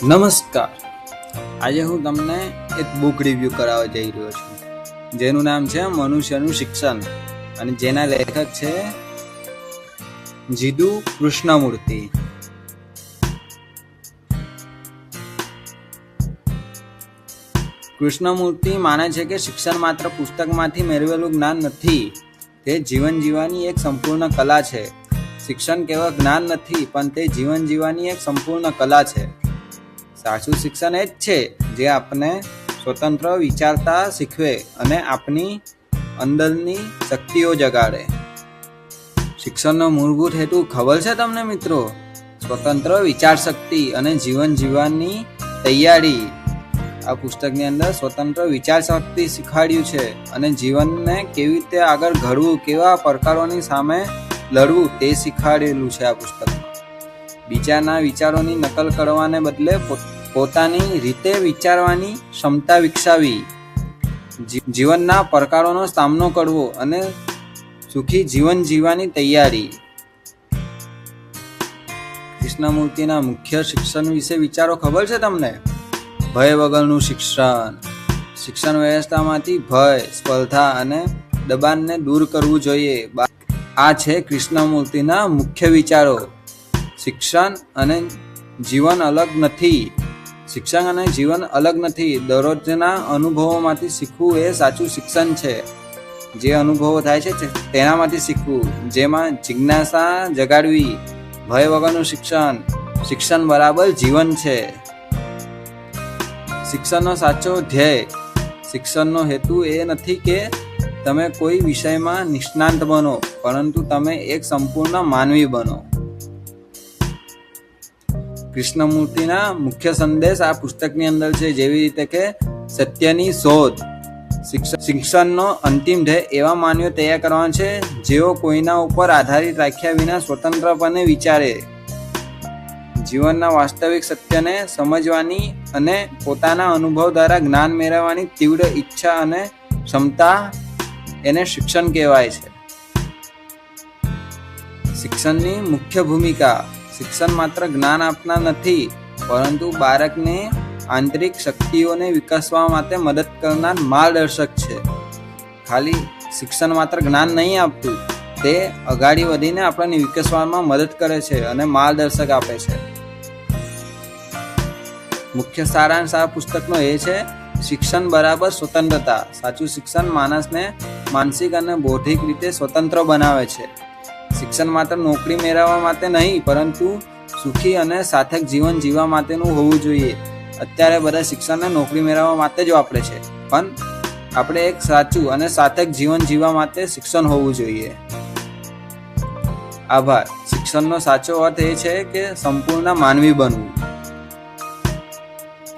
નમસ્કાર. આજે હું તમને એક બુક રિવ્યૂ કરાવવા જઈ રહ્યો છું, જેનું નામ છે મનુષ્યનું શિક્ષણ, અને જેના લેખક છે જીદુ કૃષ્ણમૂર્તિ. કૃષ્ણમૂર્તિ માને છે કે શિક્ષણ માત્ર પુસ્તકમાંથી મેળવેલું જ્ઞાન નથી, તે જીવન જીવવાની એક સંપૂર્ણ કલા છે. શિક્ષણ કેવળ જ્ઞાન નથી, પણ તે જીવન જીવવાની એક સંપૂર્ણ કલા છે. સાચું શિક્ષણ એ જ છે જે આપણે સ્વતંત્ર વિચારતા શીખવે અને આપણી અંદરની શક્તિઓ જગાડે. શિક્ષણનો મૂળભૂત હેતુ ખબર છે તમને મિત્રો? સ્વતંત્ર વિચાર શક્તિ અને જીવન જીવવાની તૈયારી. આ પુસ્તકની અંદર સ્વતંત્ર વિચાર શક્તિ શીખવાડ્યું છે અને જીવનને કેવી રીતે આગળ ઘડવું, કેવા પડકારોની સામે લડવું તે શીખવાડેલું છે આ પુસ્તકમાં. બીજાના વિચારોની નકલ કરવાને બદલે પોતાની રીતે વિચારવાની ક્ષમતા વિકસાવી, જીવનના પડકારોનો સામનો કરવો અને સુખી જીવન જીવવાની તૈયારી. કૃષ્ણમૂર્તિના મુખ્ય શિક્ષણ વિશે વિચારો ખબર છે તમને? ભય વગરનું શિક્ષણ. શિક્ષણ વ્યવસ્થામાંથી ભય, સ્પર્ધા અને દબાણને દૂર કરવું જોઈએ. આ છે કૃષ્ણમૂર્તિના મુખ્ય વિચારો. શિક્ષણ અને જીવન અલગ નથી. શિક્ષણ અને જીવન અલગ નથી. દરરોજના અનુભવોમાંથી શીખવું એ સાચું શિક્ષણ છે. જે અનુભવો થાય છે તેનામાંથી શીખવું, જેમાં જિજ્ઞાસા જગાડવી. ભય વગરનું શિક્ષણ. શિક્ષણ બરાબર જીવન છે. શિક્ષણનો સાચો ધ્યેય. શિક્ષણનો હેતુ એ નથી કે તમે કોઈ વિષયમાં નિષ્ણાત બનો, પરંતુ તમે એક સંપૂર્ણ માનવી બનો. કૃષ્ણમૂર્તિના મુખ્ય સંદેશ આ પુસ્તકની અંદર છે, જેવી રીતે કે સત્યની શોધ. શિક્ષણનો અંતિમ ધ્યેય એવા માનવીઓ તૈયાર કરવાનો છે જેઓ કોઈના ઉપર આધારિત રાખ્યા વિના સ્વતંત્રપણે વિચારે, જીવનના વાસ્તવિક સત્યને સમજવાની અને પોતાના અનુભવ દ્વારા જ્ઞાન મેળવવાની તીવ્ર ઈચ્છા અને ક્ષમતા, એને શિક્ષણ કહેવાય છે. શિક્ષણની મુખ્ય ભૂમિકા. શિક્ષણ માત્ર જ્ઞાન આપનાર નથી, પરંતુ બાળકને આંતરિક શક્તિઓને વિકસવા માટે મદદ કરનાર માર્ગદર્શક છે. ખાલી શિક્ષણ માત્ર જ્ઞાન નહીં આપતું, તે આગળ વધીને આપણને વિકસવામાં મદદ કરે છે અને માર્ગદર્શક આપે છે. મુખ્ય સારાંશ આ પુસ્તકનો એ છે: શિક્ષણ બરાબર સ્વતંત્રતા. સાચું શિક્ષણ માણસને માનસિક અને બૌદ્ધિક રીતે સ્વતંત્ર બનાવે છે. શિક્ષણ માત્ર નોકરી મેળવવા માટે નહીં, પરંતુ સુખી અને સાર્થક જીવન જીવવા માટેનું હોવું જોઈએ. અત્યારે બધા શિક્ષણને નોકરી મેળવવા માટે જ વાપરે છે, પણ આપણે એક સાચું અને સાર્થક જીવન જીવવા માટે શિક્ષણ હોવું જોઈએ. આભાર. શિક્ષણનો સાચો અર્થ એ છે કે સંપૂર્ણ માનવી બનવું.